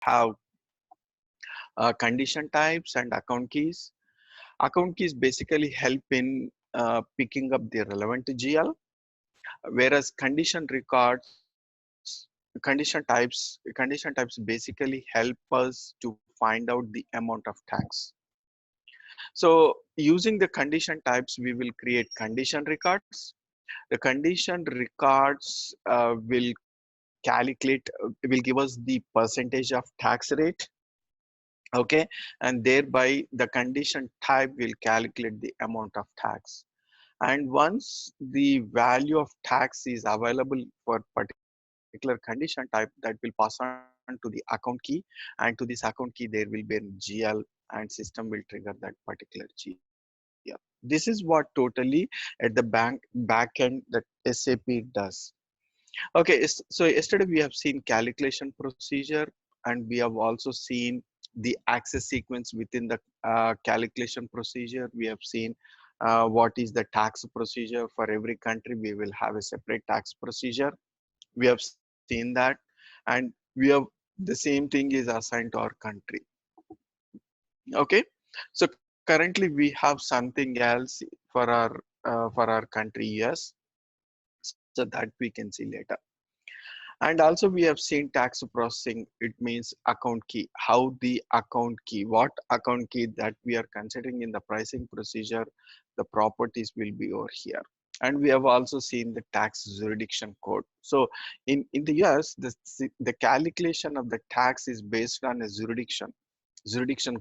have condition types and account keys. Account keys basically help in picking up the relevant GL, whereas condition types basically help us to find out the amount of tax. So using the condition types, we will create condition records. The condition records will give us the percentage of tax rate. Okay, and thereby the condition type will calculate the amount of tax. And once the value of tax is available for particular condition type, that will pass on to the account key, and to this account key there will be a GL, and system will trigger that particular GL. This is what totally at the back end that SAP does. Okay, so yesterday we have seen calculation procedure, and we have also seen the access sequence within the calculation procedure. We have seen what is the tax procedure for every country. We will have a separate tax procedure. We have seen that, and we have the same thing is assigned to our country. Okay, so currently we have something else for our country US, so that we can see later. And also we have seen tax processing. It means account key, how the account key, what account key that we are considering in the pricing procedure, the properties will be over here. And we have also seen the tax jurisdiction code. So in the US, the calculation of the tax is based on a jurisdiction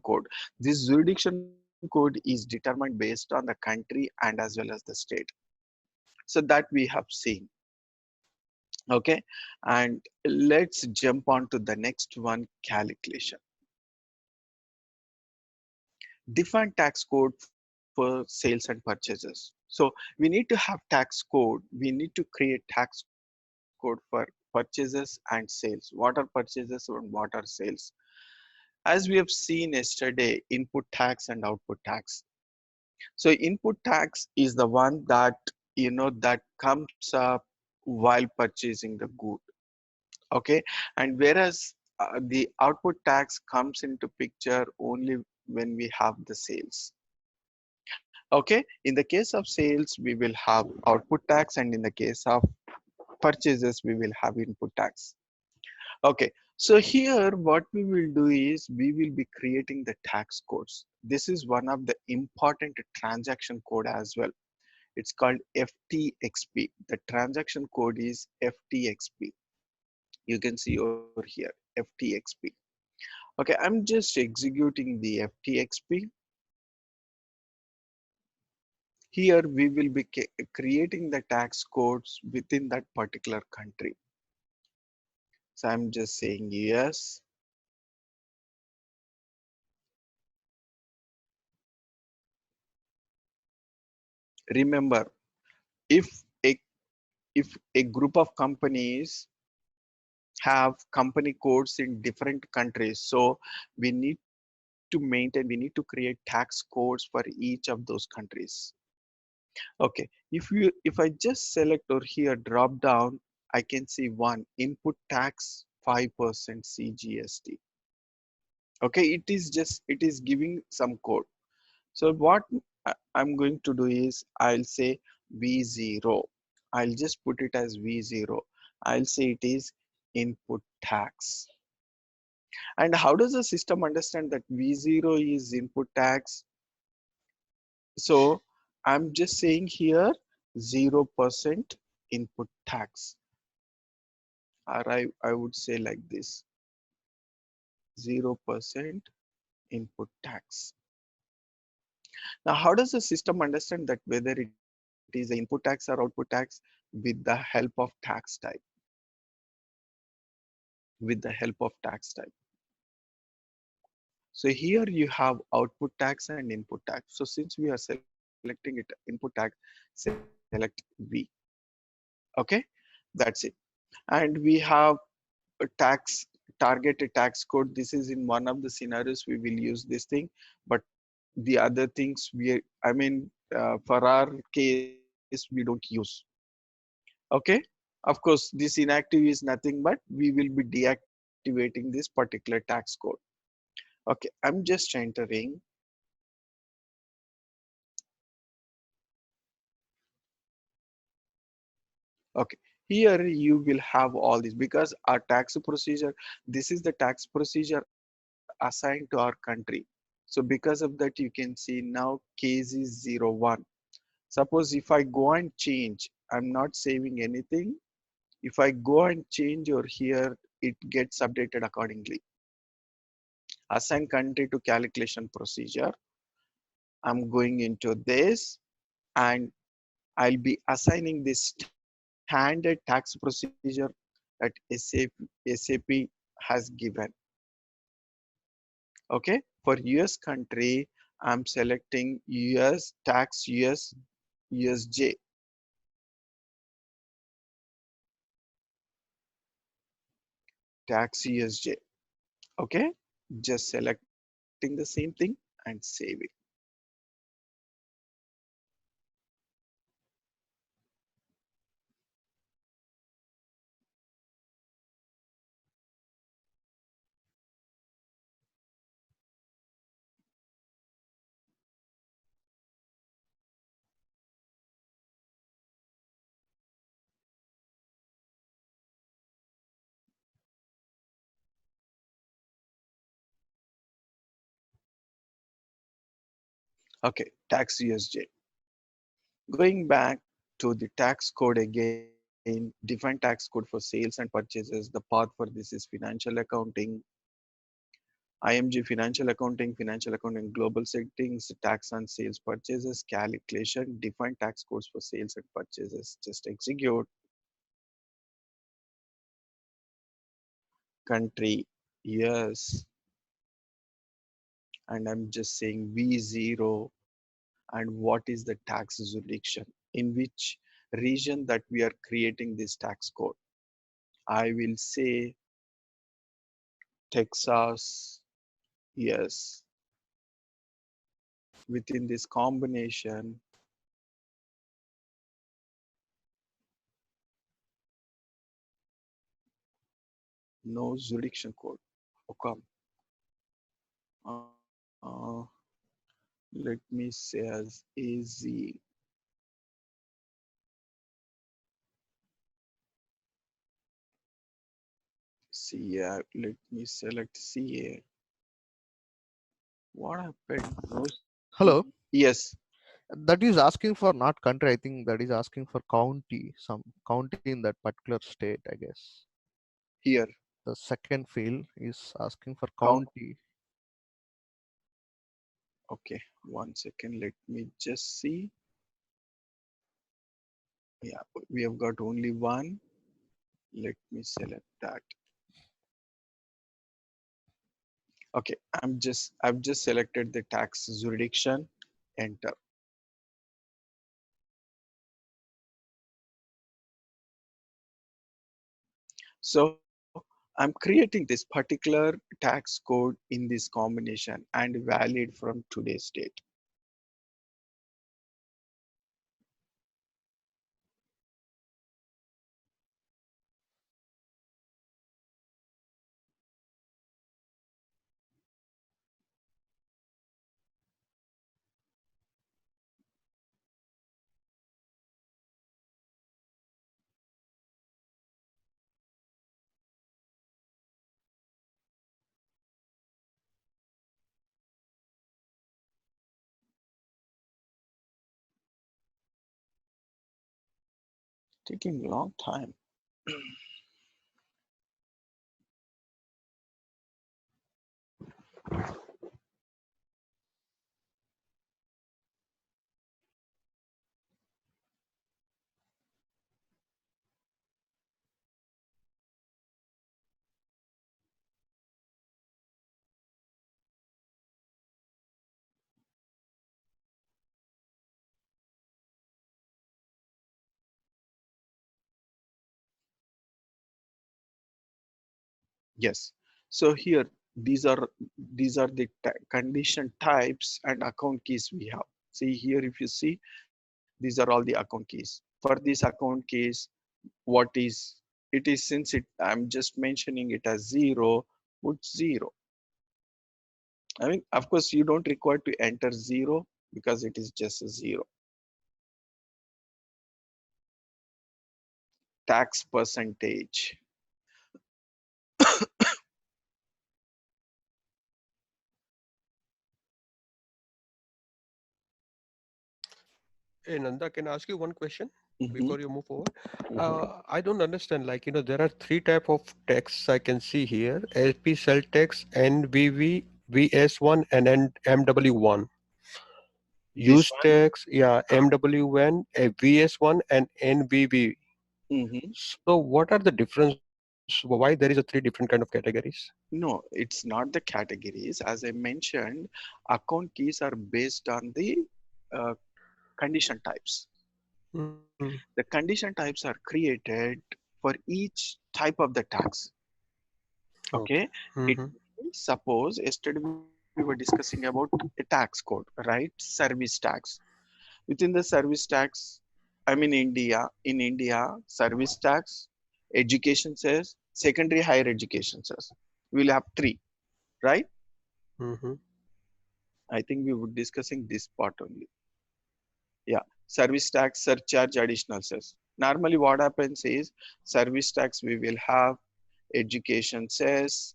code. This jurisdiction code is determined based on the country and as well as the state. So that we have seen. Okay, and let's jump on to the next one, calculation. Define tax code for sales and purchases. So we need to have tax code. We need to create tax code for purchases and sales. What are purchases and what are sales? As we have seen yesterday, input tax and output tax. So input tax is the one that that comes up while purchasing the good. Okay, and whereas the output tax comes into picture only when we have the sales. Okay, in the case of sales we will have output tax, and in the case of purchases we will have input tax. Okay, so here what we will do is we will be creating the tax codes. This is one of the important transaction code as well. It's called FTXP. The transaction code is FTXP. You can see over here FTXP. Okay, I'm just executing the FTXP. Here we will be creating the tax codes within that particular country. So I'm just saying yes. Remember, if a group of companies have company codes in different countries, so we need we need to create tax codes for each of those countries. Okay, if I just select over here drop down, I can see one input tax 5% CGST. Okay, it is giving some code. So what I'm going to do is I'll say V0. I'll just put it as V0. I'll say it is input tax. And how does the system understand that V0 is input tax? So I'm just saying here 0% input tax. Or I would say like this, 0% input tax. Now, how does the system understand that whether it is an input tax or output tax? With the help of tax type. With the help of tax type. So here you have output tax and input tax. So since we are selecting it input tax, select V. Okay, that's it. And we have a targeted tax code. This is in one of the scenarios we will use this thing, but the other things for our case we don't use. Okay, of course this inactive is nothing but we will be deactivating activating this particular tax code. Okay, I'm just entering. Okay, here you will have all this because our tax procedure, this is the tax procedure assigned to our country. So because of that, you can see now case is 01. Suppose if I go and change, I'm not saving anything. If I go and change over here, it gets updated accordingly. Assign country to calculation procedure. I'm going into this and I'll be assigning this standard tax procedure that SAP has given. Okay, for US country, I'm selecting US tax USJ. Tax USJ. Okay, just selecting the same thing and saving. Okay, tax USJ. Going back to the tax code again, different tax code for sales and purchases. The path for this is financial accounting, IMG financial accounting global settings, tax on sales purchases, calculation, different tax codes for sales and purchases. Just execute. Country, yes, and I'm just saying V0 and what is the tax jurisdiction in which region that we are creating this tax code. I will say Texas, yes. Within this combination, no jurisdiction code. How come? Uh, let me say as AZ. CA. Let me select CA. What happened? No Hello. Yes, That is asking for not country. I think that is asking for county, some county in that particular state, I guess. here. The second field is asking for Count. county. Okay, 1 second. Let me just see. Yeah, we have got only one. Let me select that. Okay, I've just selected the tax jurisdiction. Enter. So I'm creating this particular tax code in this combination and valid from today's date. Taking a long time. Yes. So here these are the condition types and account keys we have. See here, if you see, these are all the account keys. For this account keys, what is It is, since it I'm just mentioning it as 0, put 0. I mean, of course, you don't require to enter 0 because it is just a 0. Tax percentage. Hey Nanda, can I ask you one question Hmm. before you move forward? Hmm. I don't understand. Like, there are three type of tax I can see here: LP cell tax, NVV, VS1, and MW1. This Use one. tax, yeah, MW1, VS1, and NVV. Hmm. So, what are the difference? Why there is a three different kind of categories? No, it's not the categories. As I mentioned, account keys are based on the uh, condition types. Hmm. The condition types are created for each type of the tax. Okay. Okay. It Mm-hmm. means, suppose yesterday we were discussing about a tax code, right? Service tax. Within the service tax, I mean in India, service tax, education says, secondary higher education says. We'll have three, right? Mm-hmm. I think we were discussing this part only. Yeah. Service tax, surcharge, additional cess. Normally what happens is service tax we will have education cess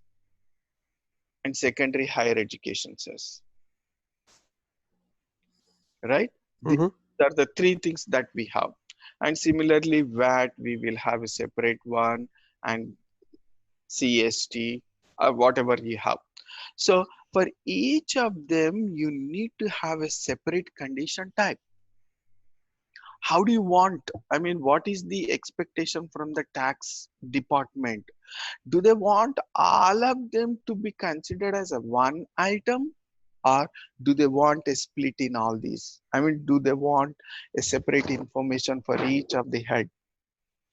and secondary higher education cess, right? These Mm-hmm. are the three things that we have. And similarly, VAT we will have a separate one, and CST or whatever you have. So for each of them, you need to have a separate condition type. How do you want, I mean, what is the expectation from the tax department? Do they want all of them to be considered as a one item, or do they want a split in all these? I mean, do they want a separate information for each of the head?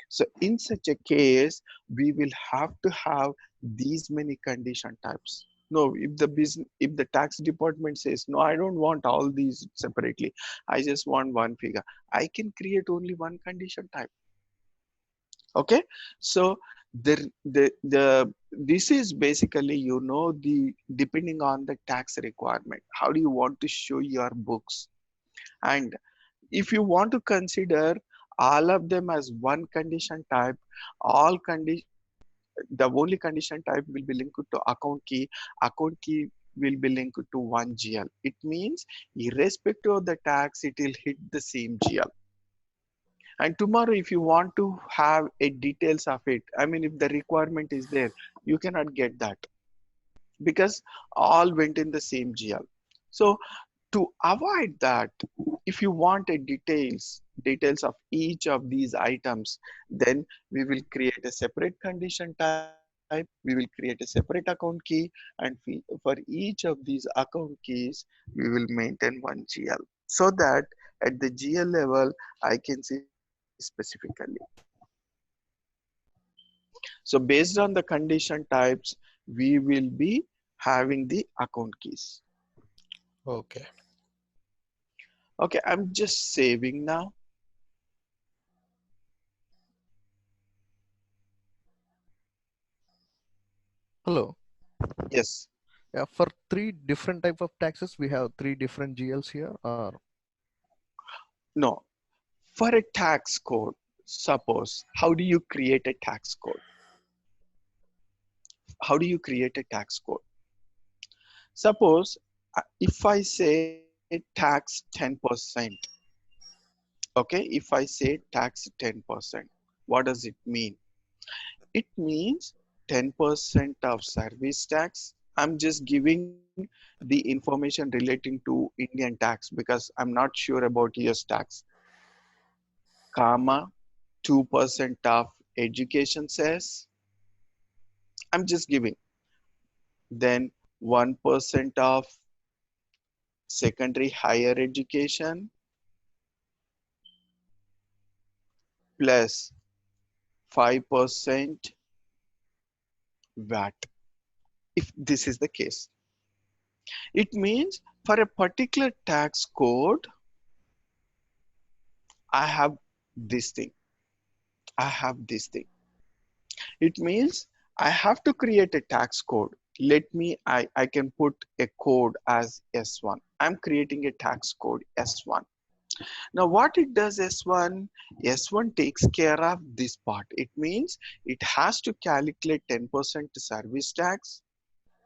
So in such a case, we will have to have these many condition types. No, if the business, if the tax department says, no, I don't want all these separately, I just want one figure, I can create only one condition type. Okay. So the this is basically, the depending on the tax requirement, how do you want to show your books? And if you want to consider all of them as one condition type, all condition, the only condition type will be linked to account key will be linked to one GL. It means irrespective of the tax, it will hit the same GL. And tomorrow, if you want to have a details of it, I mean, if the requirement is there, you cannot get that because all went in the same GL. So to avoid that, if you want a details of each of these items, then we will create a separate condition type, we will create a separate account key, and for each of these account keys we will maintain one GL, so that at the GL level I can see specifically. So based on the condition types, we will be having the account keys. Okay. Okay, I'm just saving now. Hello. Yes. Yeah, for three different type of taxes, we have three different GLs here. Or No. For a tax code, suppose, how do you create a tax code? How do you create a tax code? Suppose if I say tax 10%, okay, if I say tax 10%, what does it mean? It means 10% of service tax. I'm just giving the information relating to Indian tax because I'm not sure about US tax, comma, 2% of education cess. I'm just giving. Then 1% of secondary higher education plus 5% VAT. If this is the case, it means for a particular tax code, I have this thing. I have this thing. It means I have to create a tax code. Let me, I can put a code as S1. I'm creating a tax code S1. Now what it does S1, S1 takes care of this part. It means it has to calculate 10% service tax,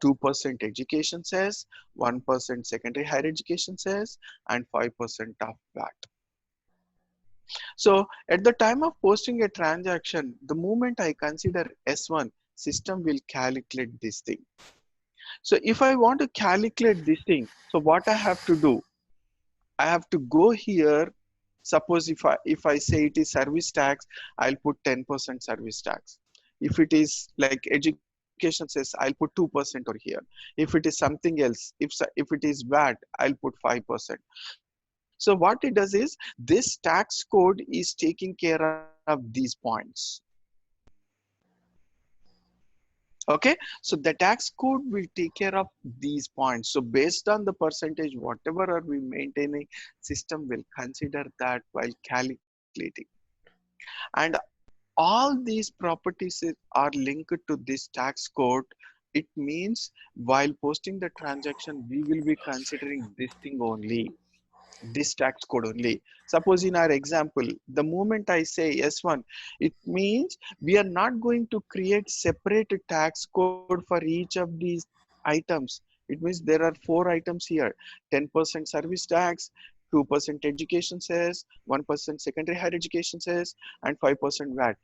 2% education cess, 1% secondary higher education cess, and 5% of VAT. So at the time of posting a transaction, the moment I consider S1, system will calculate this thing. So if I want to calculate this thing, so what I have to do, I have to go here. Suppose if I say it is service tax, I'll put 10% service tax. If it is like education says, I'll put 2% over here. If it is something else, if it is VAT, I'll put 5%. So what it does is this tax code is taking care of these points. Okay, so the tax code will take care of these points. So based on the percentage, whatever are we maintaining, system will consider that while calculating. And all these properties are linked to this tax code. It means while posting the transaction, we will be considering this thing only, this tax code only. Suppose in our example, the moment I say S1, it means we are not going to create separate tax code for each of these items. It means there are 4 items here: 10% service tax, 2% education cess, 1% secondary higher education cess, and 5% VAT.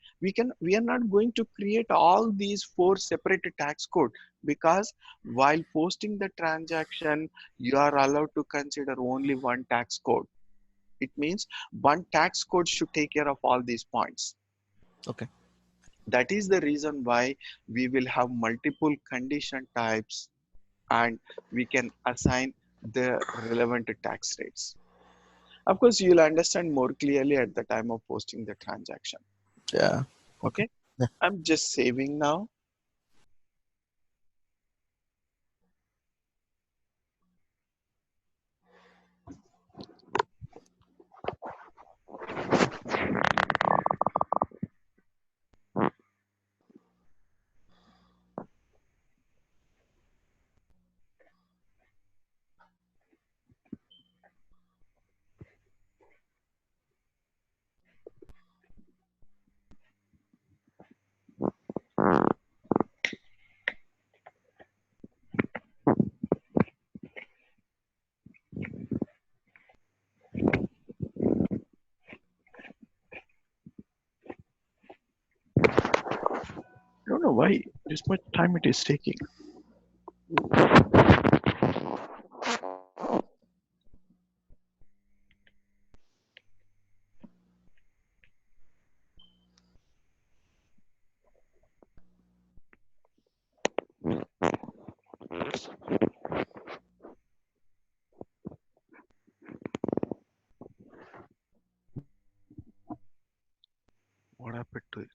We are not going to create all these 4 separate tax code, because while posting the transaction, you are allowed to consider only one tax code. It means one tax code should take care of all these points. Okay. That is the reason why we will have multiple condition types, and we can assign the relevant tax rates. Of course, you'll understand more clearly at the time of posting the transaction. Yeah. Okay. Okay, Yeah. I'm just saving now. I don't know why this much time it is taking. What happened to it?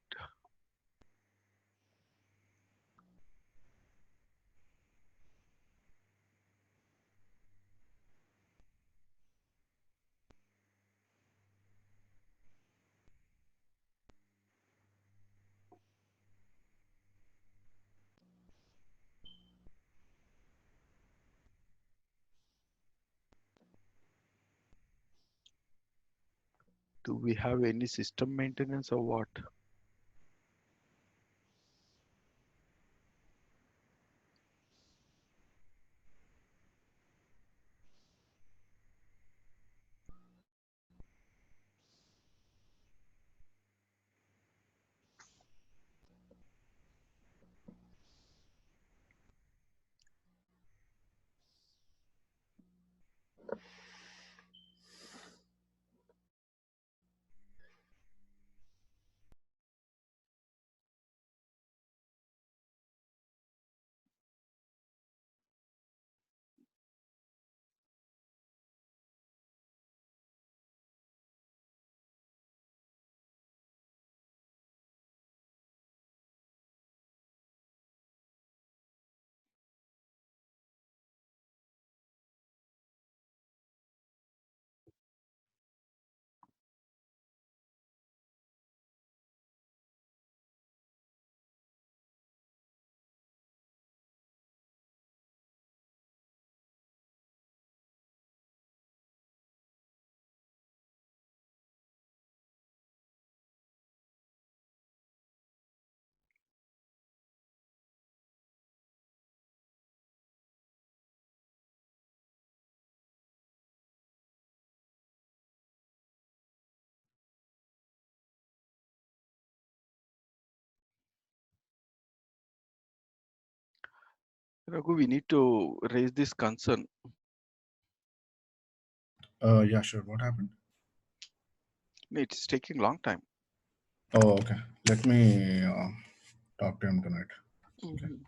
Do we have any system maintenance or what? Raghu, we need to raise this concern. Yeah, sure. What happened? It's taking long time. Oh, okay. Let me talk to him tonight. Okay. Mhm.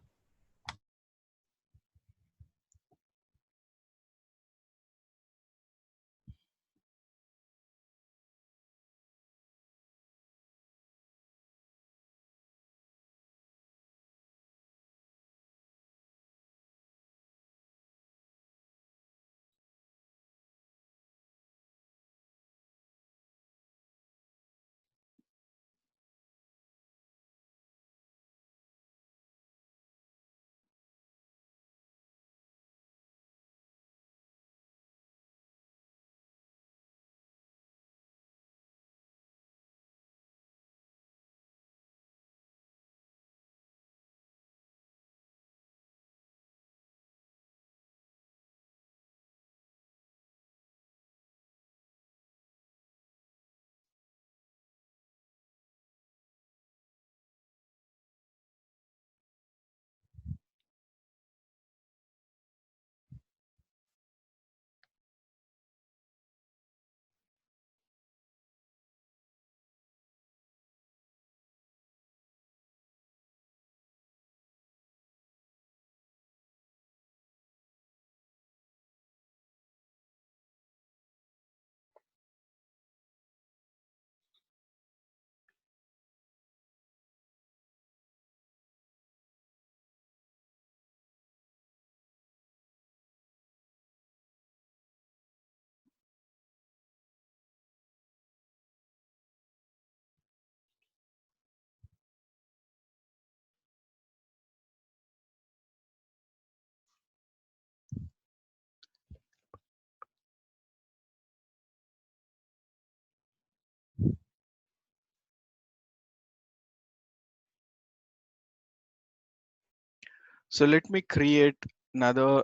So let me create another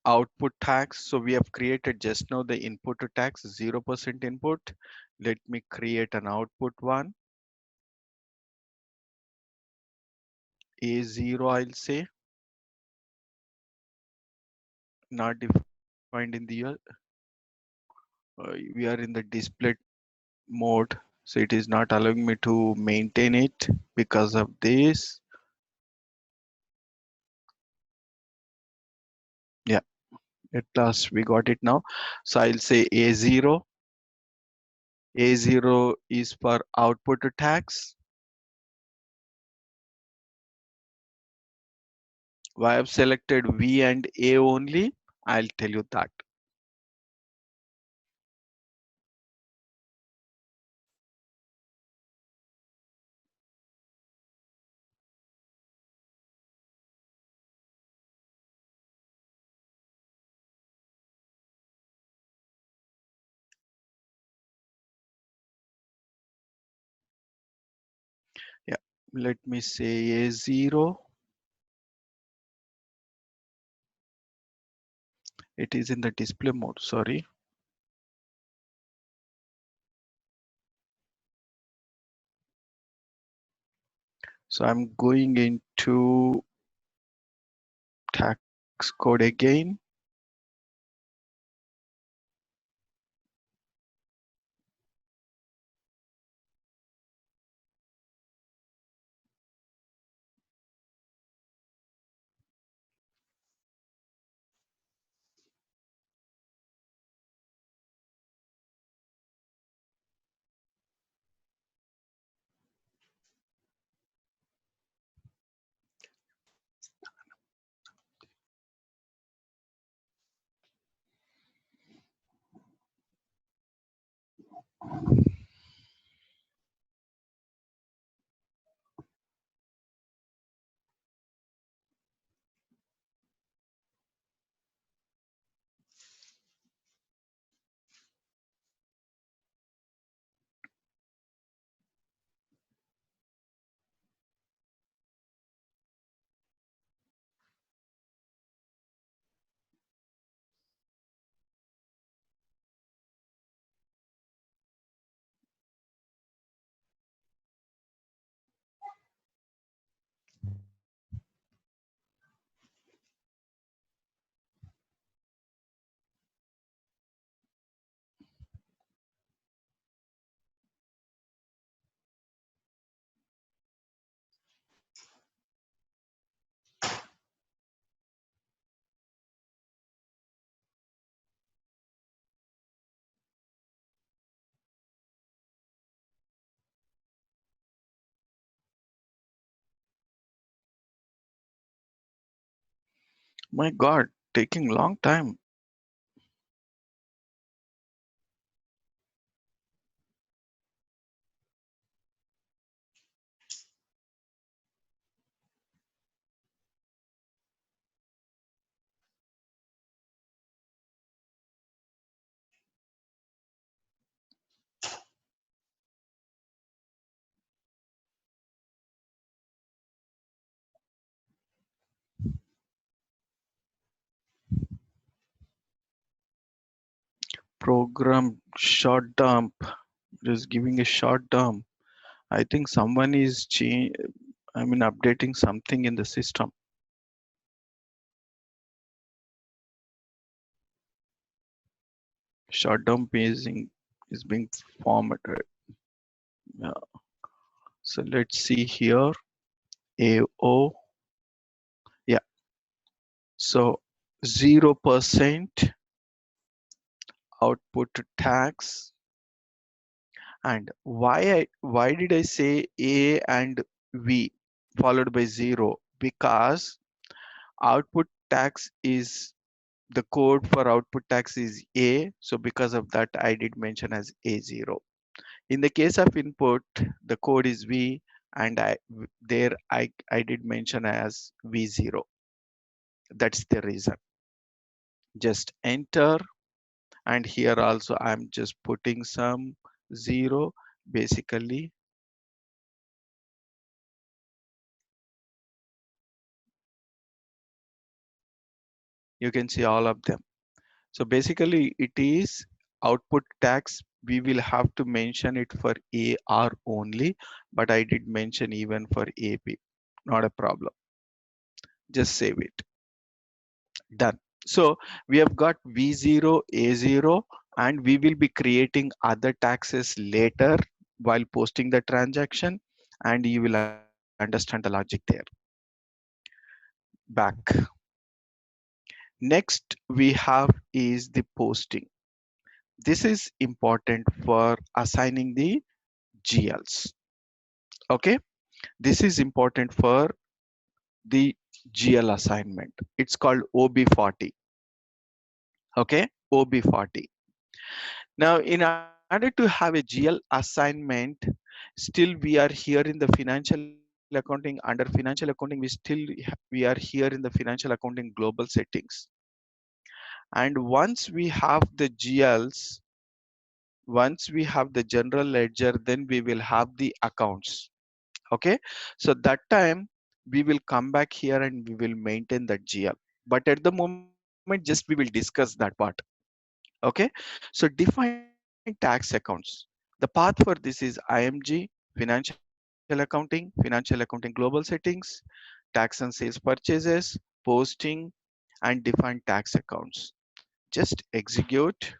output tax. So we have created just now the input to tax 0% input. Let me create an output one, A0 I'll say, not defined in the we are in the display mode. So it is not allowing me to maintain it because of this. Yeah, at last we got it now. So I'll say A0. A0 is for output to tax. Why I've selected V and A only, I'll tell you that. Yeah, let me say A0. It is in the display mode, sorry. So I'm going into tax code again. My God, taking long time. Program short dump. Just giving a short dump. I think someone is updating something in the system. Short dump is being formatted. Yeah. So let's see here. AO. Yeah. So 0% output tax. And why did I say A and V followed by 0? Because output tax is the code for output tax is A. So because of that, I did mention as A0. In the case of input, the code is V, and I did mention as V0. That's the reason. Just enter, and here also I'm just putting some 0. Basically, you can see all of them. So basically it is output tax. We will have to mention it for AR only, but I did mention even for AP. Not a problem. Just save it. Done. So we have got V0, A0, and we will be creating other taxes later while posting the transaction, and you will understand the logic there. Back. Next we have is the posting. This is important for assigning the GLs. Okay, this is important for the GL assignment. It's called OB40. Okay, OB40. Now, in order to have a GL assignment, still we are here in the financial accounting. Under financial accounting, we are here in the financial accounting global settings. And once we have the general ledger, then we will have the accounts. Okay, so that time we will come back here and we will maintain that GL. But at the moment, just we will discuss that part. Okay, so define tax accounts. The path for this is IMG, financial accounting, financial accounting global settings, tax and sales purchases, posting, and define tax accounts. Just execute.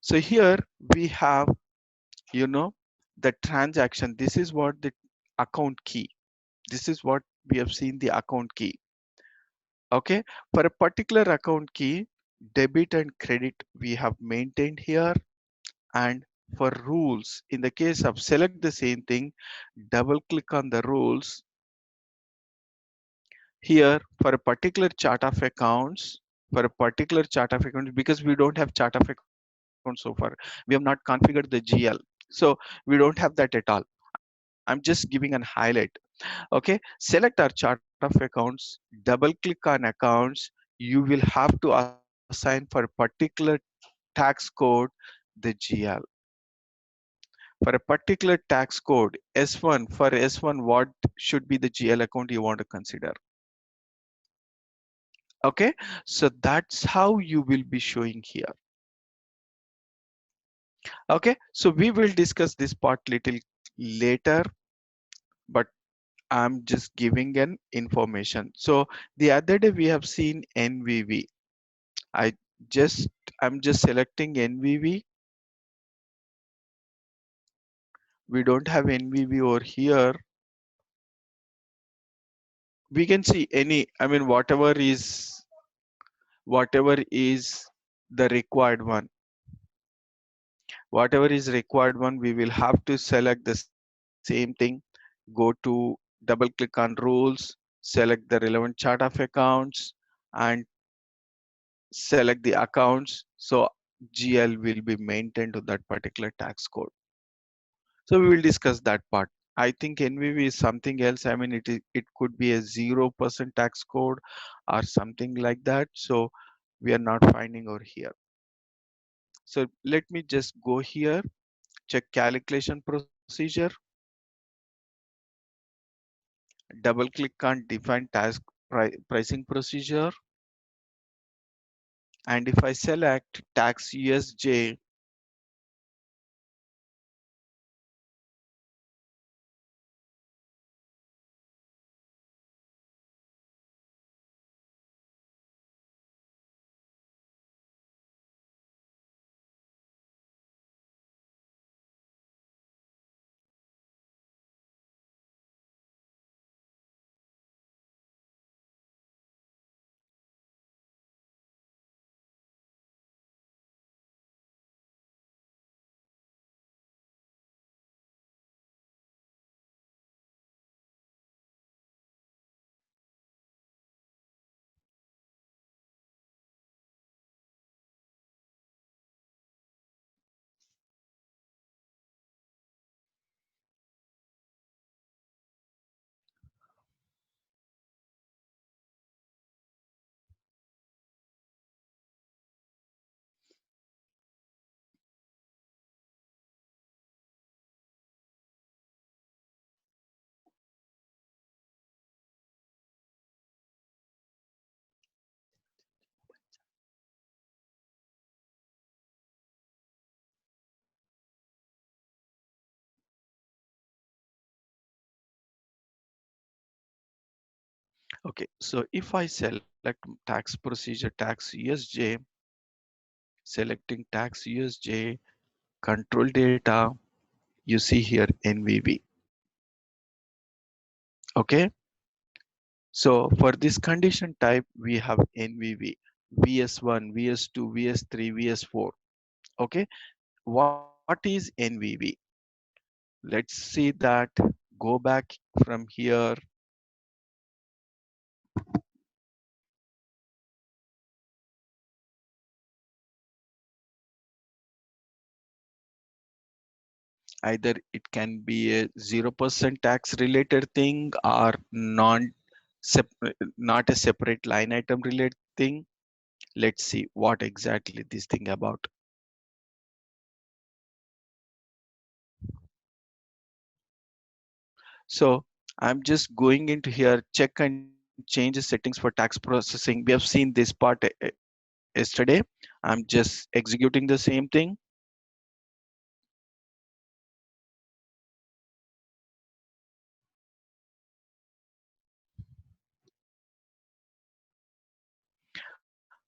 So here we have, you know, the transaction. This is what the account key. This is what we have seen the account key. Okay, for a particular account key, debit and credit we have maintained here. And for rules, in the case of select the same thing, double click on the rules here for a particular chart of accounts. For a particular chart of accounts, because we don't have chart of accounts so far, we have not configured the GL, so we don't have that at all. I'm just giving an highlight. Okay, select our chart of accounts, double click on accounts. You will have to assign for a particular tax code the GL. For a particular tax code S1, for S1, what should be the GL account you want to consider? Okay, so that's how you will be showing here. Okay, so we will discuss this part little later, but I'm just giving an information. So the other day we have seen NVV. I just I'm just selecting NVV. We don't have NVV over here. We can see any, whatever is the required one. Whatever is required one, we will have to select the same thing. Go to double click on rules, select the relevant chart of accounts and select the accounts. So GL will be maintained to that particular tax code. So we will discuss that part. I think NVV is something else. I mean, it could be a 0% tax code or something like that. So we are not finding over here. So let me just go here, check calculation procedure, double click on define task pricing procedure. And if I select tax USJ, okay, so if I select tax procedure, tax USJ, selecting tax USJ, control data, you see here NVV. Okay, so for this condition type, we have NVV, VS1, VS2, VS3, VS4. Okay, what is NVV? Let's see that. Go back from here. Either it can be a 0% tax related thing or not a separate line item related thing. Let's see what exactly this thing about. So I'm just going into here, check and change the settings for tax processing. We have seen this part yesterday. I'm just executing the same thing.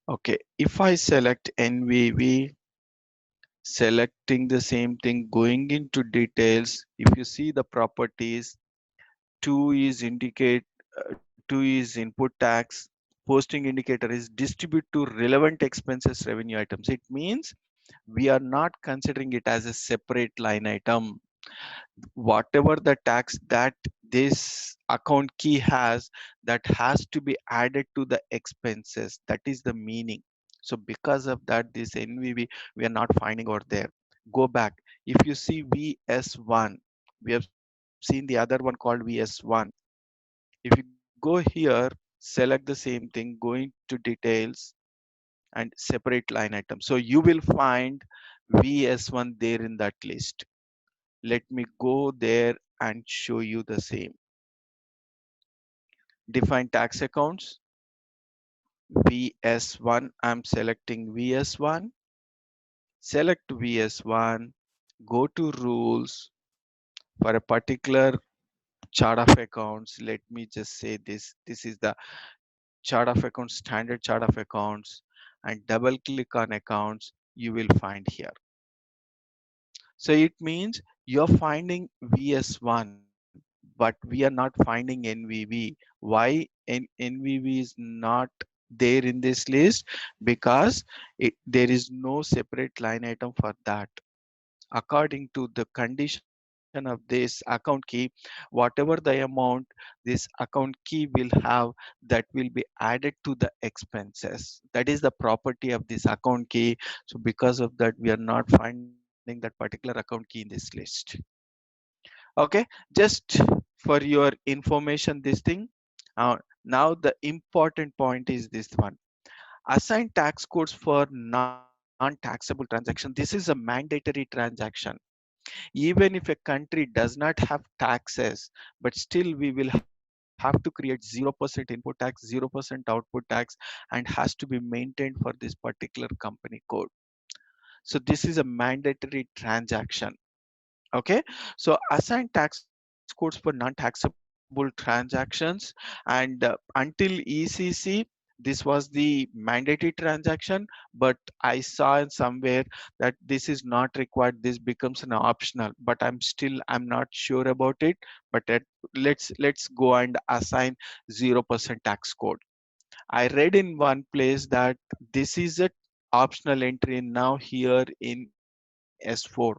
Okay, if I select NVV, selecting the same thing, going into details, if you see the properties, 2 is indicate, 2 is input tax, posting indicator is distribute to relevant expenses revenue items. It means we are not considering it as a separate line item. Whatever the tax that this account key has, that has to be added to the expenses. That is the meaning. So because of that, this NVV we are not finding over there. Go back. If you see VS1, we have seen the other one called VS1. If you go here, select the same thing, go into details and separate line item. So you will find VS1 there in that list. Let me go there and show you the same. Define tax accounts, VS1. I'm selecting VS1. Select VS1. Go to rules for a particular chart of accounts. Let me just say this. This is the chart of accounts, standard chart of accounts, and double click on accounts. You will find here. So it means you're finding VS1, but we are not finding NVV. Why NVV is not there in this list? Because there is no separate line item for that. According to the condition of this account key, whatever the amount this account key will have, that will be added to the expenses. That is the property of this account key. So because of that, we are not finding that particular account key in this list. Okay, just for your information, this thing. Now the important point is this one: assign tax codes for non-taxable transaction. This is a mandatory transaction. Even if a country does not have taxes, but still we will have to create 0% input tax, 0% output tax, and has to be maintained for this particular company code. So this is a mandatory transaction. Okay, so assign tax codes for non-taxable transactions, and until ECC, this was the mandatory transaction, but I saw somewhere that this is not required, this becomes an optional, but I'm not sure about it. But let's go and assign 0% tax code. I read in one place that this is a optional entry now here in S4,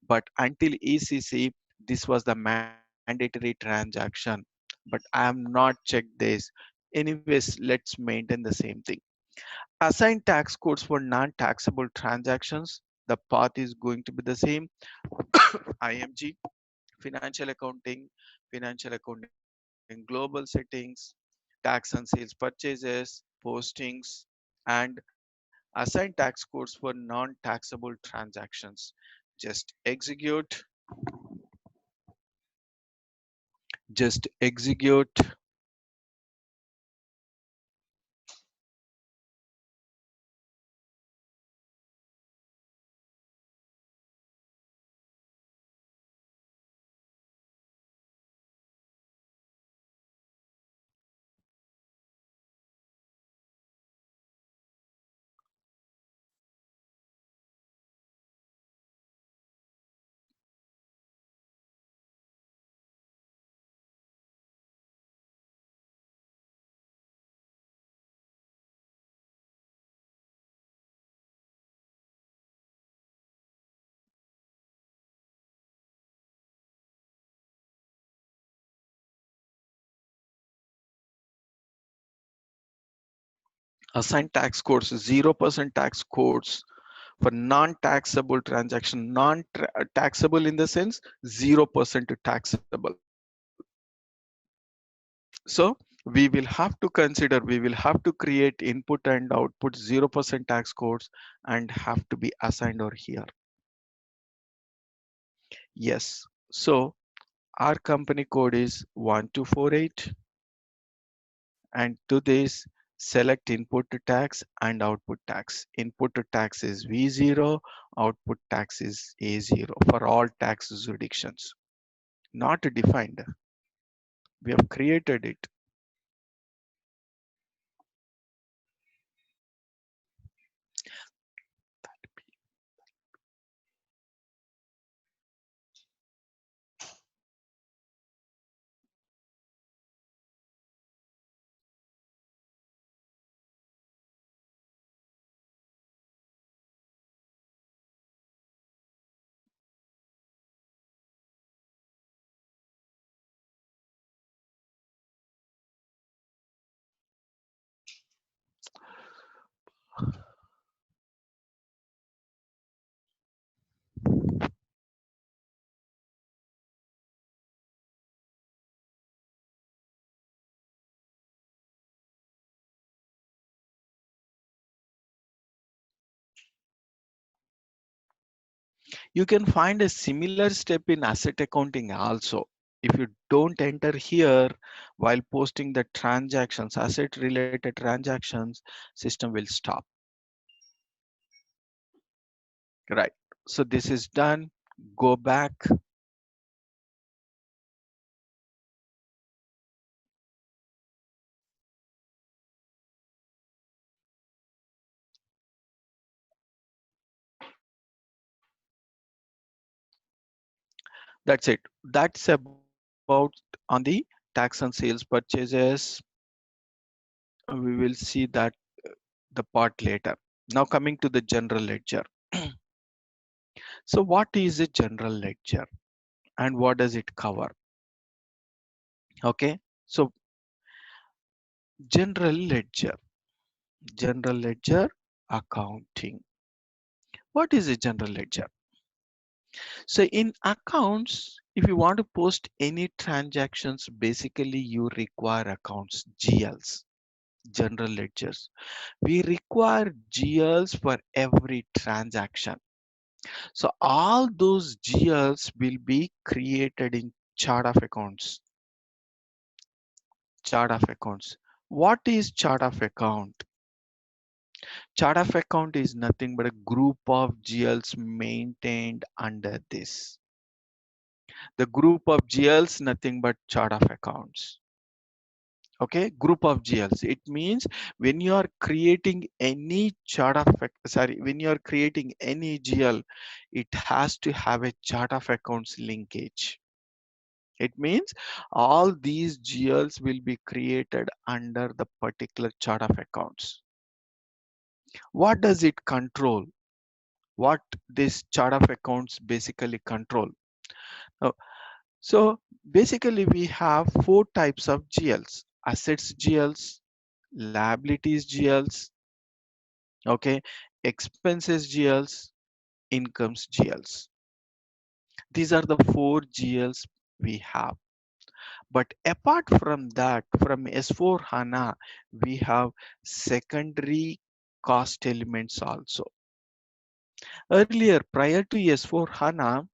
but until ECC, this was the mandatory transaction. But I am not checked this. Anyways, let's maintain the same thing. Assign tax codes for non-taxable transactions. The path is going to be the same. IMG, financial accounting, global settings, tax and sales purchases, postings, and assign tax codes for non-taxable transactions. Just execute, just execute. Assign tax codes, 0% tax codes for non-taxable transaction. Non-taxable in the sense 0% taxable. So we will have to create input and output 0% tax codes and have to be assigned over here. Yes. So our company code is 1248, and to this select input to tax and output tax. Input to tax is V0, output tax is A0 for all tax jurisdictions. Not defined. We have created it. You can find a similar step in asset accounting also. If you don't enter here while posting the transactions, asset related transactions, system will stop. Right. So this is done. Go back. That's it. That's about on the tax and sales purchases. We will see that the part later. Now coming to the general ledger. So what is a general ledger? and what does it cover? Okay, so general ledger, general ledger accounting. What is a general ledger? So in accounts, if you want to post any transactions, basically you require accounts, GLs, general ledgers. We require GLs for every transaction. So all those GLs will be created in chart of accounts. Chart of accounts. What is chart of account? Chart of account is nothing but a group of GLs maintained under this. The group of GLs, nothing but chart of accounts. Okay, group of GLs. It means when you are creating any chart of, when you are creating any GL, it has to have a chart of accounts linkage. It means all these GLs will be created under the particular chart of accounts. What does it control? What this chart of accounts basically control? Uh, So basically we have four types of GLs: assets GLs, liabilities GLs, okay, expenses GLs, incomes GLs. These are the four GLs we have. But apart from that, from S4 HANA, we have secondary cost elements also. Earlier, prior to S4 HANA,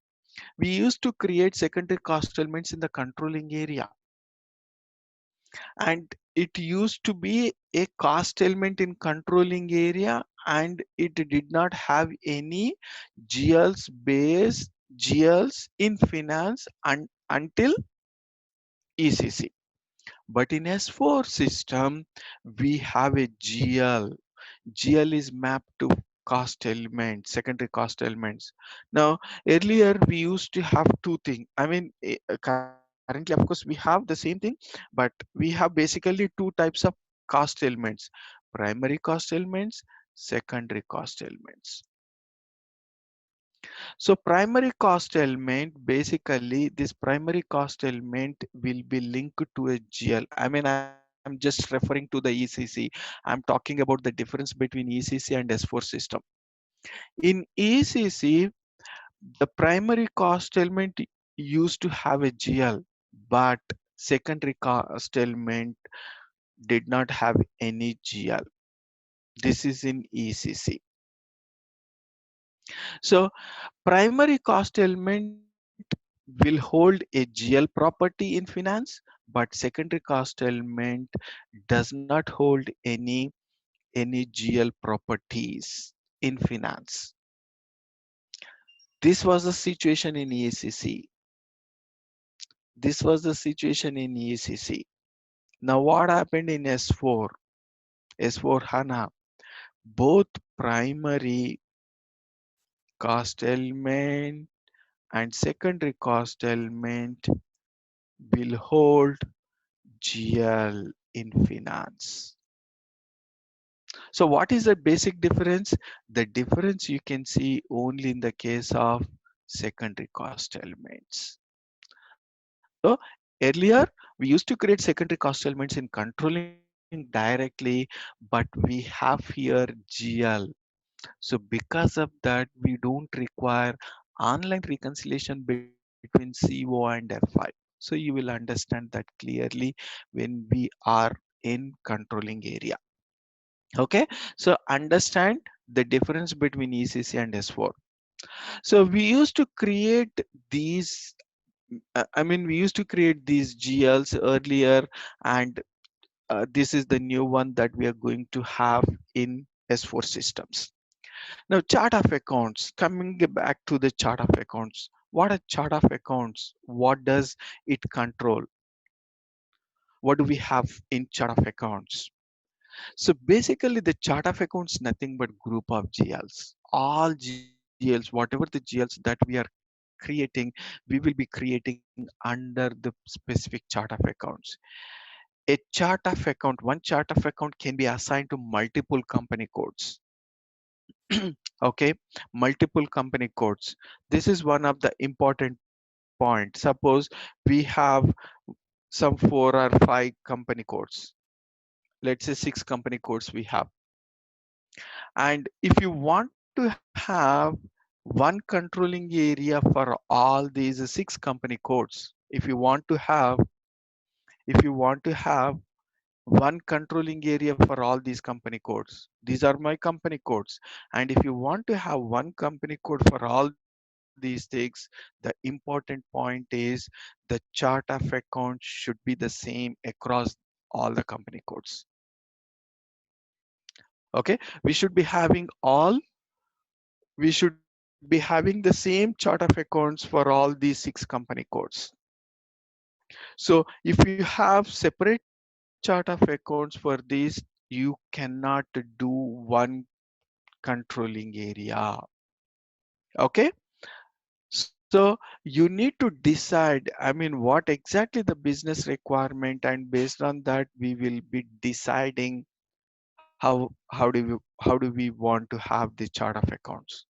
we used to create secondary cost elements in the controlling area. And it used to be a cost element in controlling area, and it did not have any GLs base GLs in finance until ECC. But in S4 system, we have a GL. GL is mapped to cost elements, secondary cost elements. Now, earlier we used to have two things. I mean, currently, of course, we have the same thing, but we have basically two types of cost elements: primary cost elements, secondary cost elements. So primary cost element, basically this primary cost element will be linked to a GL. I mean, I'm just referring to the ECC. I'm talking about the difference between ECC and S4 system. In ECC, the primary cost element used to have a GL, but secondary cost element did not have any GL. This is in ECC. So primary cost element will hold a GL property in finance, but secondary cost element does not hold any GL properties in finance. This was the situation in ECC. This was the situation in ECC. Now what happened in S4? S4 HANA, both primary cost element and secondary cost element will hold GL in finance. So what is the basic difference? The difference you can see only in the case of secondary cost elements. So earlier we used to create secondary cost elements in controlling directly, but we have here GL. So because of that, we don't require online reconciliation between CO and FI. So you will understand that clearly when we are in controlling area. Okay, so understand the difference between ECC and S4. So we used to create these, I mean, we used to create these GLs earlier, and this is the new one that we are going to have in S4 systems. Now, chart of accounts, coming back to the chart of accounts. What are chart of accounts? What does it control? What do we have in chart of accounts? So basically the chart of accounts nothing but group of GLs. All GLs, whatever the GLs that we are creating, we will be creating under the specific chart of accounts. A chart of account, one chart of account can be assigned to multiple company codes. Okay, multiple company codes. This is one of the important point. Suppose we have some 4 or 5 company codes. Let's say 6 company codes we have. And if you want to have one controlling area for all these 6 company codes, if you want to have one controlling area for all these company codes, these are my company codes. And if you want to have one company code for all these things, the important point is the chart of account should be the same across all the company codes. Okay, we should be having the same chart of accounts for all these 6 company codes. So if you have separate chart of accounts for this, you cannot do one controlling area. Okay, so you need to decide, I mean, what exactly the business requirement, and based on that we will be deciding how do we want to have the chart of accounts.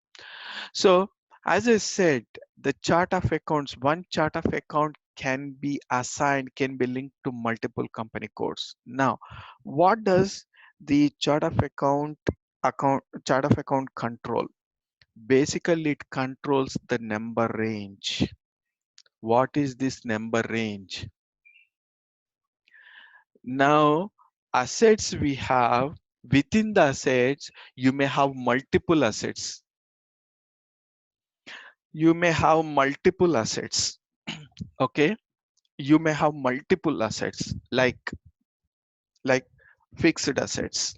So as I said, the chart of accounts, one chart of account can be linked to multiple company codes. Now, what does the chart of account control? Basically, it controls the number range. What is this number range? Now, assets we have, within the assets, you may have multiple assets. You may have multiple assets. Okay, you may have multiple assets like fixed assets.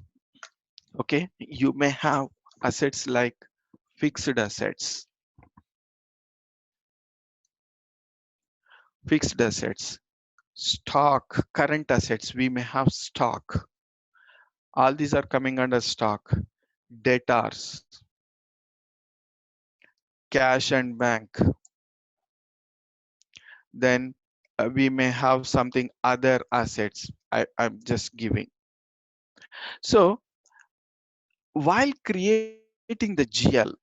Okay, you may have assets like fixed assets, fixed assets, stock, current assets. We may have stock. All these are coming under stock. Debtors, cash and bank. Then we may have something other assets. I'm just giving. So while creating the GL,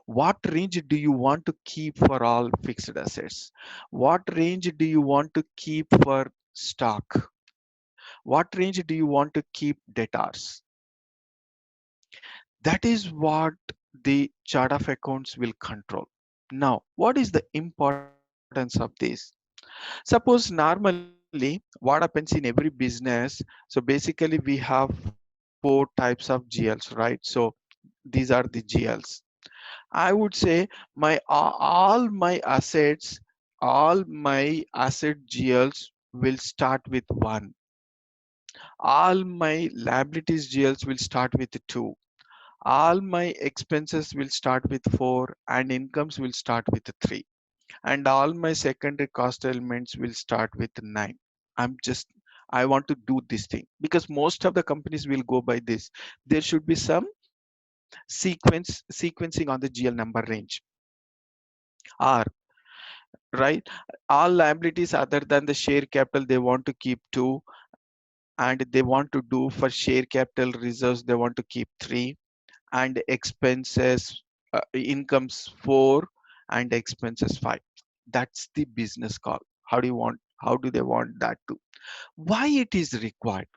what range do you want to keep for all fixed assets? What range do you want to keep for stock? What range do you want to keep debtors? That is what the chart of accounts will control. Now, what is the importance of this? Suppose normally what happens in every business, so basically we have 4 types of GLs, right? So these are the GLs. I would say all my asset GLs will start with 1. All my liabilities GLs will start with 2. All my expenses will start with 4, and incomes will start with 3. And all my secondary cost elements will start with 9. I'm just I want to do this thing because most of the companies will go by this. There should be some sequencing on the GL number range. Or right, all liabilities other than the share capital they want to keep 2, and they want to do for share capital reserves they want to keep 3, and expenses incomes 4, and expenses 5. That's the business call. How do they want that to? Why it is required?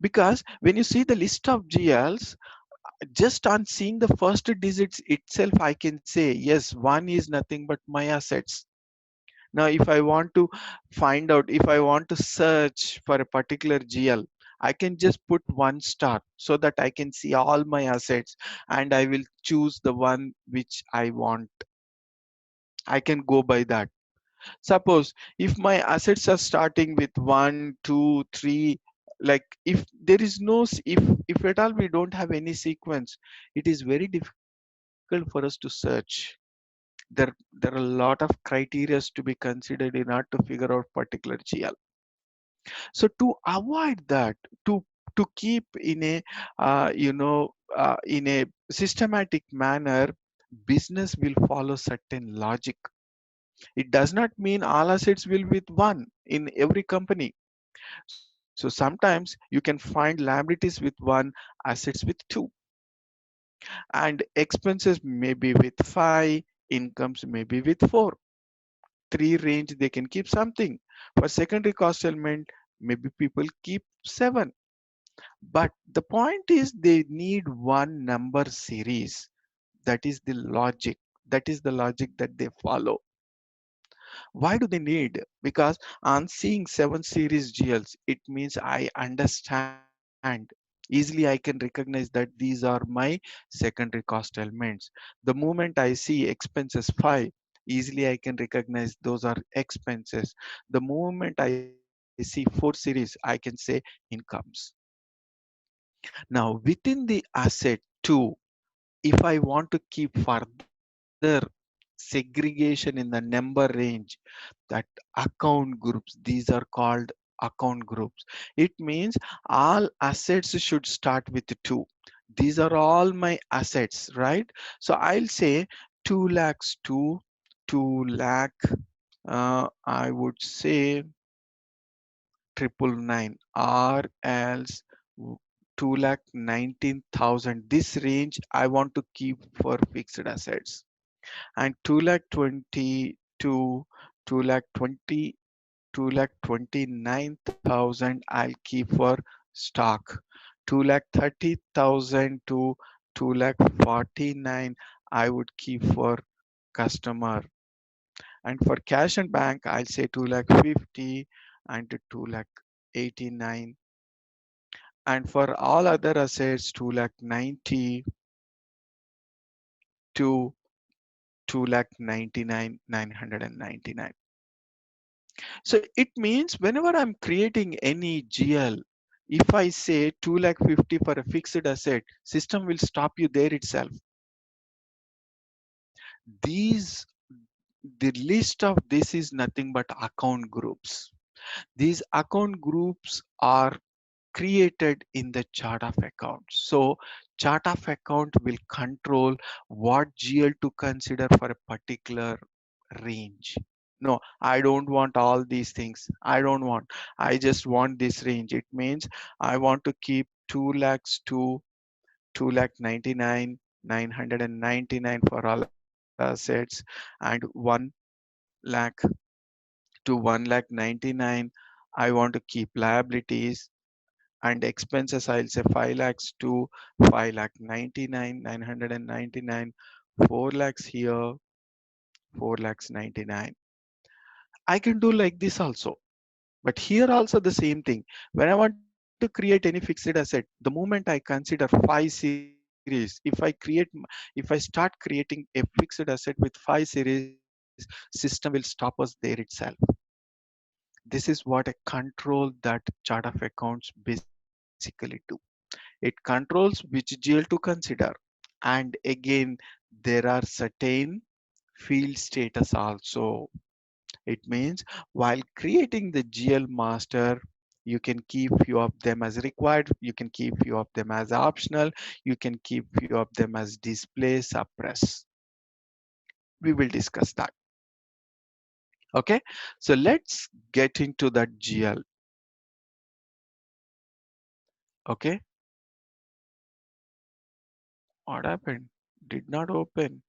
Because when you see the list of GLs, just on seeing the first digits itself, I can say, yes, 1 is nothing but my assets. Now, if I want to find out, if I want to search for a particular GL, I can just put 1 star so that I can see all my assets, and I will choose the one which I want. I can go by that. Suppose if my assets are starting with 1, 2, 3, like if there is no, if at all we don't have any sequence, it is very difficult for us to search. There are a lot of criteria to be considered in order to figure out particular GL. So to avoid that, to keep in a in a systematic manner, business will follow certain logic. It does not mean all assets will with 1 in every company. So sometimes you can find liabilities with 1, assets with 2. and expenses may be with 5, incomes may be with 4. 3 range they can keep something. For secondary cost element, maybe people keep 7. But the point is they need one number series. That is the logic. That is the logic that they follow. Why do they need? Because on seeing 7 series GLs, it means I understand. Easily I can recognize that these are my secondary cost elements. The moment I see expenses 5, easily I can recognize those are expenses. The moment I see 4 series, I can say incomes. Now within the asset 2, if I want to keep further segregation in the number range, that account groups, these are called account groups. It means all assets should start with 2. These are all my assets, right? So I'll say 2 lakhs to 2 lakh, I would say 999 or else 2,19,000. This range I want to keep for fixed assets, and 2,20 to 2,20 2,29,000 I'll keep for stock. 2,30,000 to 2,49 I would keep for customer. And for cash and bank, I'll say 2,50 and to 2,89. And for all other assets, 2,90 to 2,99,999. So it means whenever I'm creating any GL, if I say 2,50,000 for a fixed asset, system will stop you there itself. These, the list of this is nothing but account groups. These account groups are created in the chart of accounts. So chart of account will control what GL to consider for a particular range. No, I don't want all these things. I don't want. I just want this range. It means I want to keep 2 lakhs to 2 lakh 99, 999 for all assets, and 1 lakh to 1 lakh 99. I want to keep liabilities and expenses. I'll say 5 lakhs to 5 lakh 99, 999, 4 lakhs here, 4 lakhs 99. I can do like this also. But here also the same thing. When I want to create any fixed asset, the moment I consider 5 series, if I start creating a fixed asset with 5 series, system will stop us there itself. This is what a control that chart of accounts basically do. It controls which GL to consider. And again, there are certain field status also. It means while creating the GL master, you can keep few of them as required, you can keep few of them as optional, you can keep few of them as display suppress. We will discuss that. Okay, so let's get into that GL. Okay, what happened? Did not open.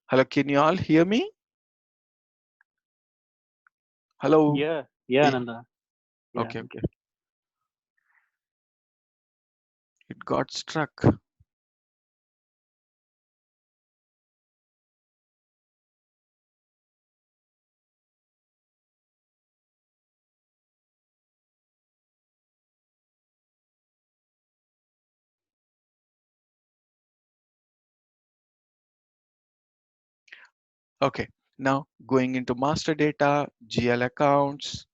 Hello, can you all hear me? Hello. Yeah, yeah, Eh, Nanda. Yeah, okay, we can. okay. It got struck. Okay, now going into master data, GL accounts.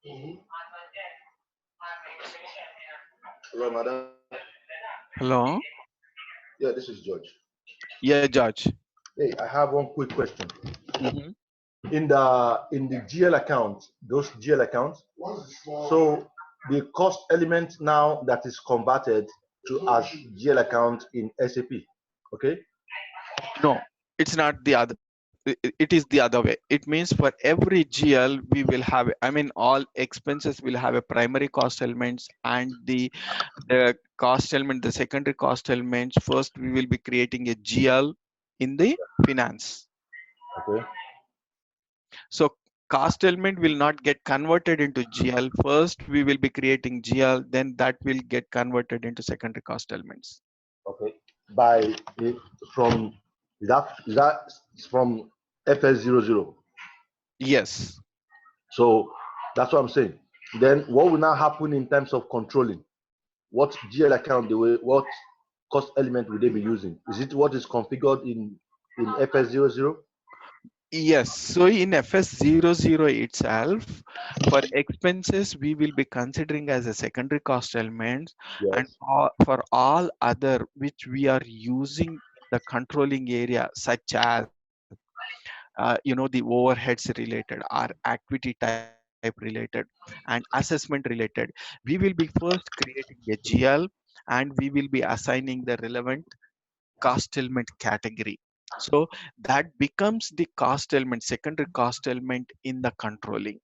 Hello, madam. Hello. Yeah, this is George. Yeah, George. Hey, I have one quick question. Mm-hmm. In the GL account, those GL accounts, so the cost element now that is converted to as GL account in SAP. Okay. No, it's not the other. It is the other way. It means for every GL, we will have, I mean, all expenses will have a primary cost elements and the cost element, the secondary cost elements. First, we will be creating a GL in the finance. Okay. So cost element will not get converted into GL. First, we will be creating GL, then that will get converted into secondary cost elements. Okay. By the, from that from FS00. Yes. So that's what I'm saying. Then what will now happen in terms of controlling? What GL account what cost element will they be using? Is it what is configured in FS00? Yes, so in FS00 itself, for expenses, we will be considering as a secondary cost element, and Yes. for all other which we are using the controlling area, such as the overheads related or activity type related and assessment related, we will be first creating a GL and we will be assigning the relevant cost element category. So that becomes the cost element, secondary cost element in the controlling.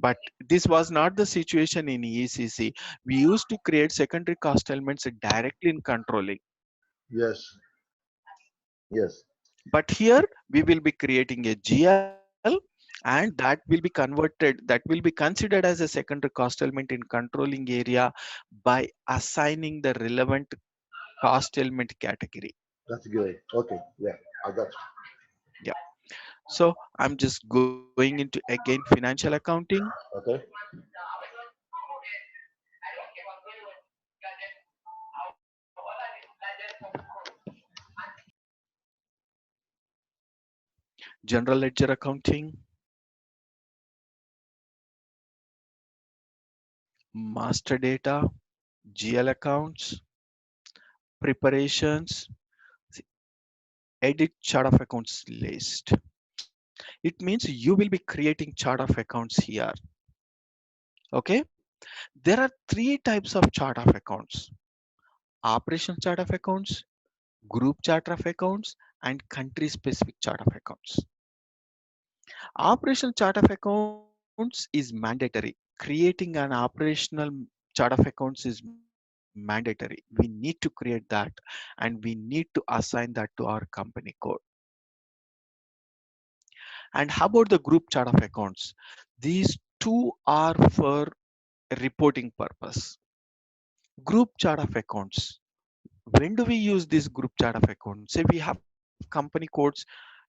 But this was not the situation in ECC. We used to create secondary cost elements directly in controlling. Yes. Yes. But here we will be creating a GL and that will be converted, that will be considered as a secondary cost element in controlling area by assigning the relevant cost element category. That's great. Okay. Yeah. I got Yeah. So I'm just going into again financial accounting, you. Okay. general ledger accounting, master data, GL accounts, preparations, edit chart of accounts list. It means you will be creating chart of accounts here. Okay. There are three types of chart of accounts: operation chart of accounts, group chart of accounts, and country specific chart of accounts. Operational chart of accounts is mandatory. Creating an operational chart of accounts is mandatory. We need to create that and we need to assign that to our company code. And how about the group chart of accounts? These two are for reporting purpose. Group chart of accounts. When do we use this group chart of accounts? Say we have company codes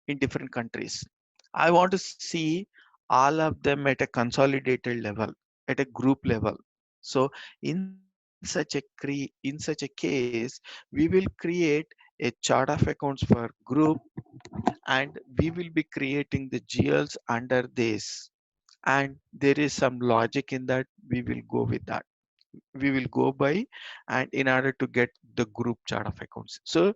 in different countries. I want to see all of them at a consolidated level, at a group level. So in such a case, we will create a chart of accounts for group and we will be creating the GLs under this. And there is some logic in that. We will go with that. We will go by and in order to get the group chart of accounts. So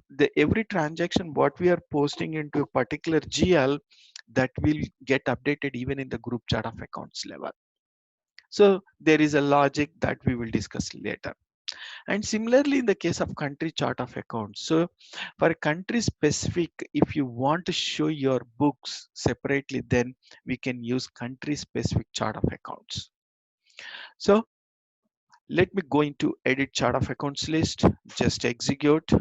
the every transaction what we are posting into a particular GL, that will get updated even in the group chart of accounts level. So there is a logic that we will discuss later. And similarly in the case of country chart of accounts, so for a country specific, if you want to show your books separately, then we can use country specific chart of accounts. So let me go into edit chart of accounts list, just execute.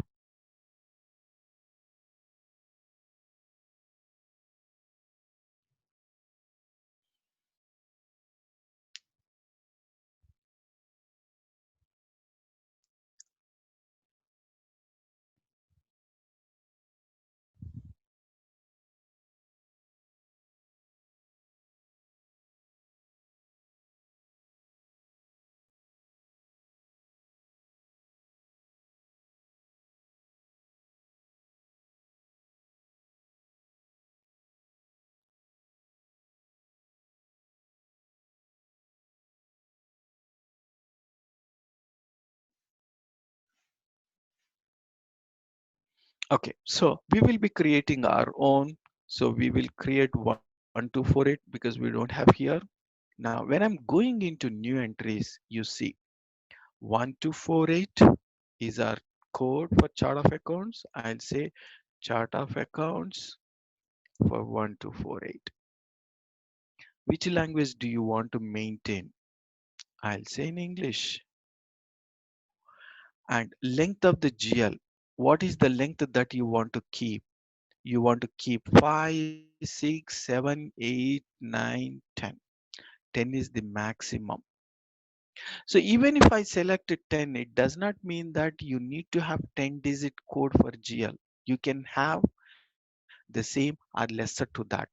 Okay, so we will be creating our own. So we will create 1 2 4 8 because we don't have here. Now, when I'm going into new entries, you see 1248 is our code for chart of accounts. I'll say chart of accounts for 1248. Which language do you want to maintain? I'll say in English. And length of the GL. What is the length that you want to keep? You want to keep 5, 6, 7, 8, 9, 10. 10 is the maximum. So even if I selected 10, it does not mean that you need to have 10-digit code for GL. You can have the same or lesser to that.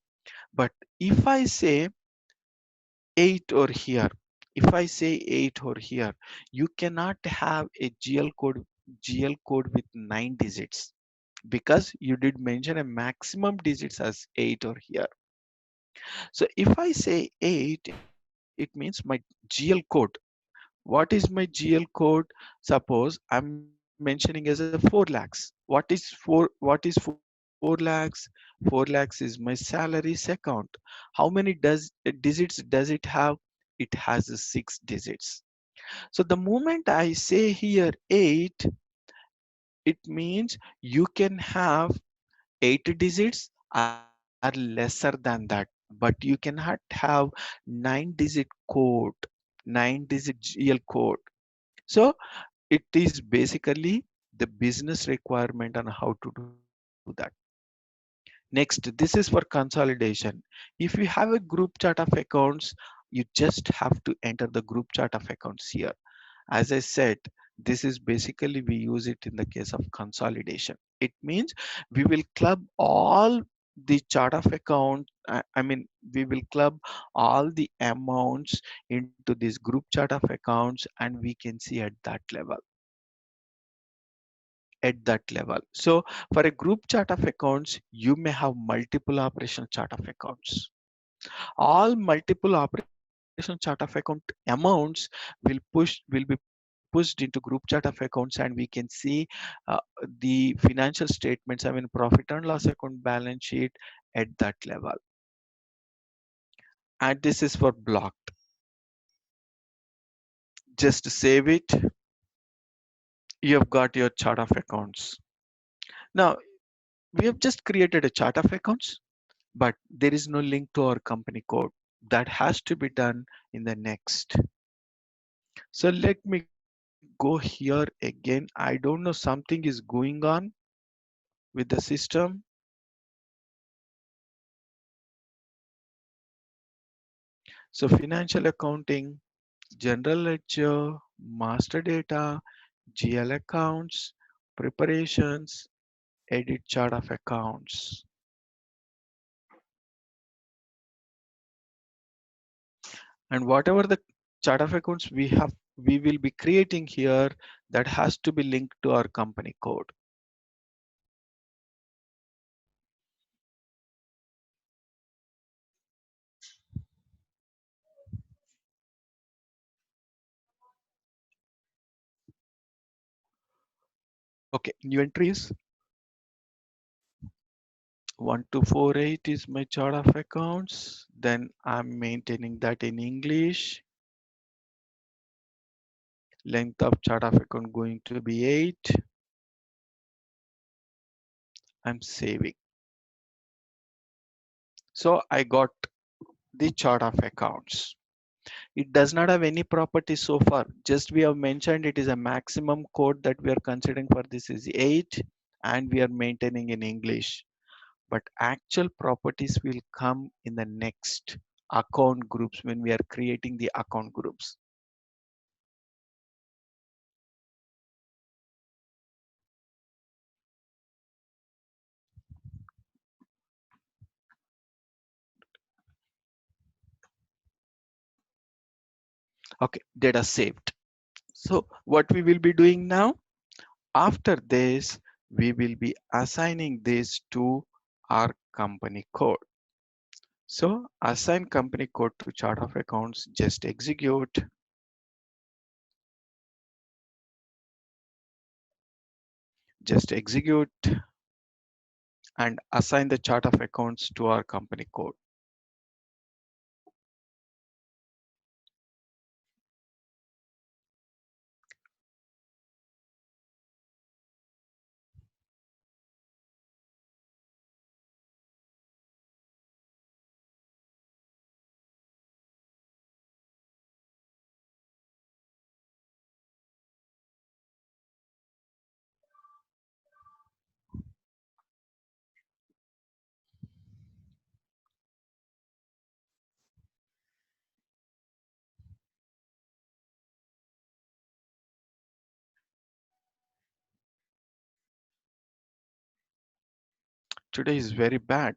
But if I say 8 or here, if I say 8 or here, you cannot have a GL code with 9 digits because you did mention a maximum digits as 8 or here. So if I say 8, it means my GL code. What is my GL code? Suppose I'm mentioning as a 4 lakhs. What is 4 lakhs? 4 lakhs is my salaries account. How many digits does it have? It has 6 digits. So the moment I say here 8, it means you can have 8 digits are lesser than that, but you cannot have 9-digit code, 9-digit GL code. So it is basically the business requirement on how to do that. Next, this is for consolidation. If you have a group chart of accounts, you just have to enter the group chart of accounts here. As I said, this is basically we use it in the case of consolidation. It means we will club all the chart of account. I mean, we will club all the amounts into this group chart of accounts, and we can see at that level. At that level. So for a group chart of accounts, you may have multiple operation chart of accounts. All multiple operation chart of account amounts will be pushed into group chart of accounts, and we can see uh, the financial statements, I mean profit and loss account, balance sheet at that level. And this is for blocked. Just save it. You have got your chart of accounts. Now we have just created a chart of accounts, but there is no link to our company code. That has to be done in the next. So let me go here again. I don't know, something is going on with the system. So financial accounting, general ledger, master data, GL accounts, preparations, edit chart of accounts. And whatever the chart of accounts we will be creating here, that has to be linked to our company code. Okay, new entries. 1248 is my chart of accounts. Then I'm maintaining that in English. Length of chart of account going to be 8. I'm saving. So I got the chart of accounts. It does not have any properties so far. Just we have mentioned it is a maximum code that we are considering for this is 8, and we are maintaining in English. But actual properties will come in the next account groups when we are creating the account groups. Okay, data saved. So what we will be doing now, after this, we will be assigning this to our company code. So assign company code to chart of accounts, just execute. Just execute. and assign the chart of accounts to our company code. Today is very bad.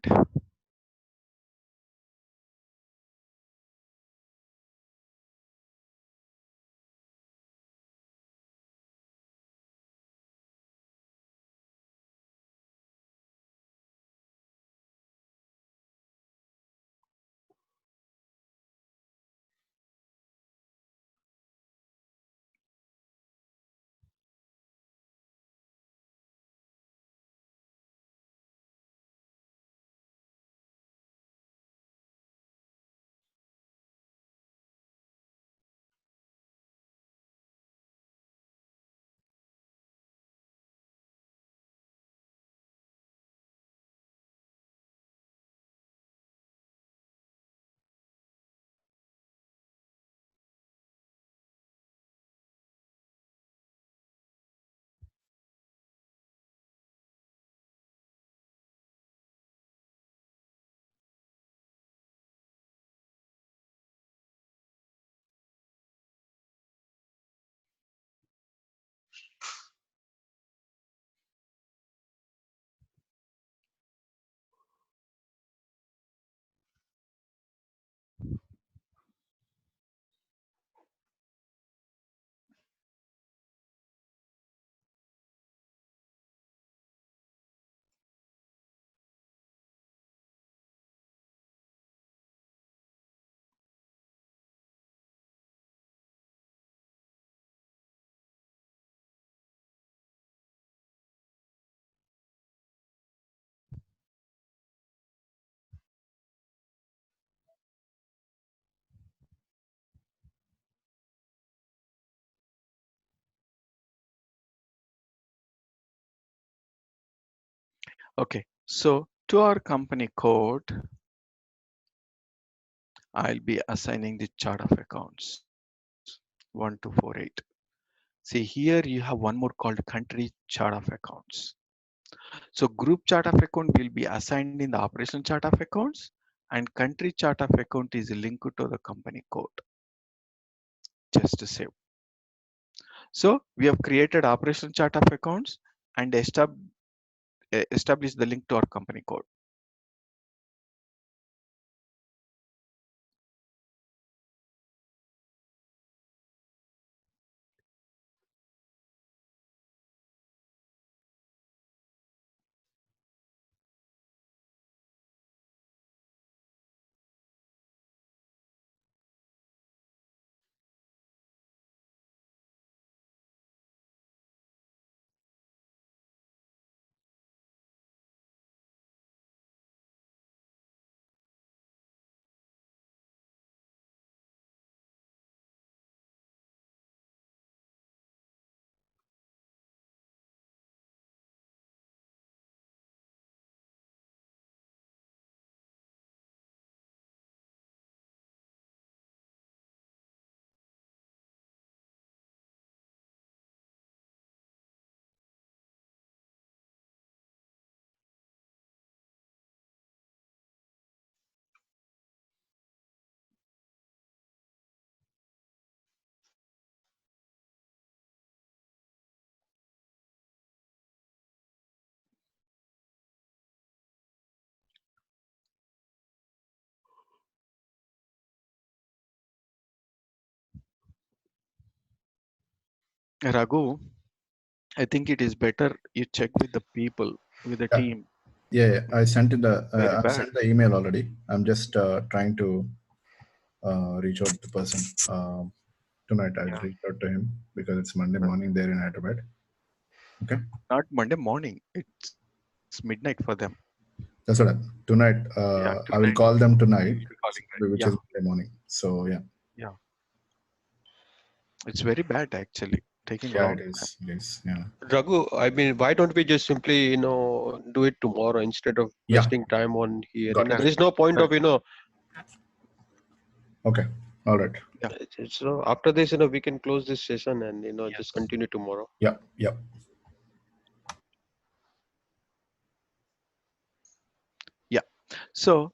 Okay, so to our company code, I'll be assigning the chart of accounts 1248. See here you have one more called country chart of accounts. So group chart of account will be assigned in the operational chart of accounts, and country chart of account is linked to the company code. Just to save. So we have created operational chart of accounts and established the link to our company code. Raghu, I think it is better you check with the people, with the Yeah, team. yeah. I sent Very I bad. sent the email already. I'm just trying to reach out to the person. Tonight I'll Yeah. reach out to him because it's Monday morning there in Hyderabad. Okay. Not Monday morning. It's midnight for them. That's what tonight. Yeah, I will tonight call them tonight, we'll be calling, right? which Yeah, is Monday morning. So yeah, yeah. It's very bad actually, taking yeah, long it time. is. It is. Yeah, Raghu, I mean, why don't we just simply, do it tomorrow instead of yeah, wasting time on here? got it. There is no point of, Okay, all right. Yeah. after this, we can close this session and, just Yes. continue tomorrow. Yeah, yeah. Yeah. So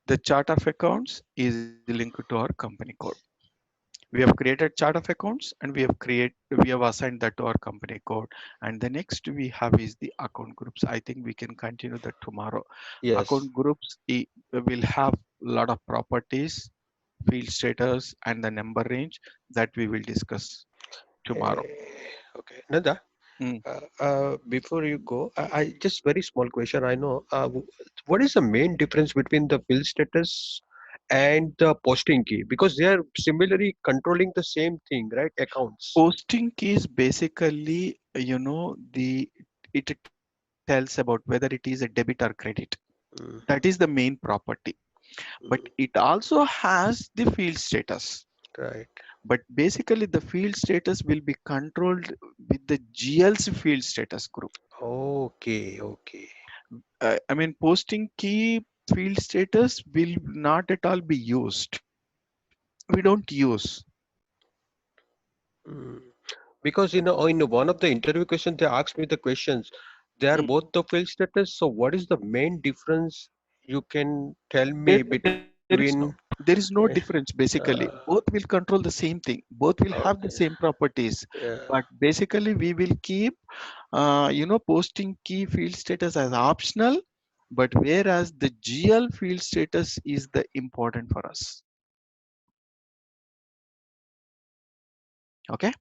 the chart of accounts is linked to our company code. We have created chart of accounts and we have assigned that to our company code. And the next we have is the account groups. I think we can continue that tomorrow. Yes. Account groups will have a lot of properties, field status, and the number range that we will discuss tomorrow. Okay. Nanda, Mm. before you go, I just very small question. I know, what is the main difference between the field status and the posting key? Because they are similarly controlling the same thing, right? Accounts. Posting key is basically, it tells about whether it is a debit or credit. That is Mhm. the main property. But Mhm. it also has the field status. Right. But basically, the field status will be controlled with the GL's field status group. Okay. Okay. I mean, posting key field status will not at all be used. We don't use. Mm. Because in one of the interview questions, they asked me the questions. They are Mm. both the field status. So what is the main difference? You can tell There, me there is no. between. There is no difference basically. Uh, Both will control the same thing. Both will have the okay. same properties. Yeah. But basically, we will keep, posting key field status as optional. But whereas the GL field status is the important for us. Okay.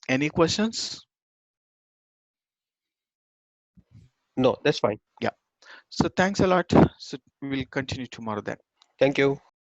Any questions? No, that's fine. Yeah. So thanks a lot. So we'll continue tomorrow then. Thank you.